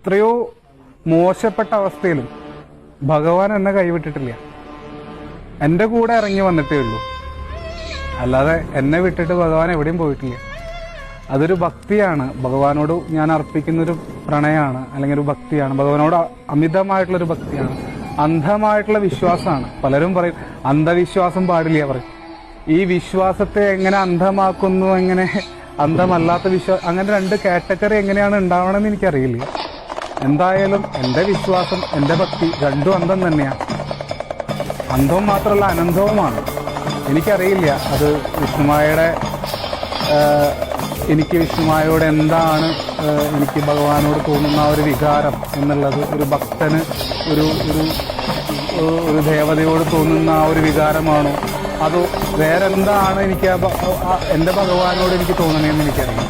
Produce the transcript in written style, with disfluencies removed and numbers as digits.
എത്രയോ മോശപ്പെട്ട അവസ്ഥയിലും ഭഗവാൻ എന്നെ കൈവിട്ടിട്ടില്ല. എൻ്റെ കൂടെ ഇറങ്ങി വന്നിട്ടേ ഉള്ളൂ. അല്ലാതെ എന്നെ വിട്ടിട്ട് ഭഗവാൻ എവിടെയും പോയിട്ടില്ല. അതൊരു ഭക്തിയാണ്, ഭഗവാനോട് ഞാൻ അർപ്പിക്കുന്നൊരു പ്രണയമാണ്, അല്ലെങ്കിൽ ഒരു ഭക്തിയാണ്, ഭഗവാനോട് അമിതമായിട്ടുള്ളൊരു ഭക്തിയാണ്, അന്ധമായിട്ടുള്ള വിശ്വാസമാണ്. പലരും പറയും അന്ധവിശ്വാസം പാടില്ല പറയും. ഈ വിശ്വാസത്തെ എങ്ങനെ അന്ധമാക്കുന്നു, എങ്ങനെ അന്ധമല്ലാത്ത വിശ്വാസം, അങ്ങനെ രണ്ട് കാറ്റഗറി എങ്ങനെയാണ് ഉണ്ടാവണമെന്ന് എനിക്കറിയില്ല. എന്തായാലും എൻ്റെ വിശ്വാസം, എൻ്റെ ഭക്തി രണ്ടും അന്ധം തന്നെയാണ്. അന്ധവും മാത്രമല്ല അനന്തവുമാണ്. എനിക്കറിയില്ല അത് വിഷ്ണുമായയുടെ എനിക്ക് വിഷ്ണുമായോട് എന്താണ് എനിക്ക് ഭഗവാനോട് തോന്നുന്ന ആ ഒരു വികാരം എന്നുള്ളത്. ഒരു ഭക്തന് ഒരു ഒരു ഒരു ദേവതയോട് തോന്നുന്ന ആ ഒരു വികാരമാണോ, അതോ വേറെന്താണ് എനിക്ക് എൻ്റെ ഭഗവാനോട് എനിക്ക് തോന്നണേന്ന് എനിക്കറിയില്ല.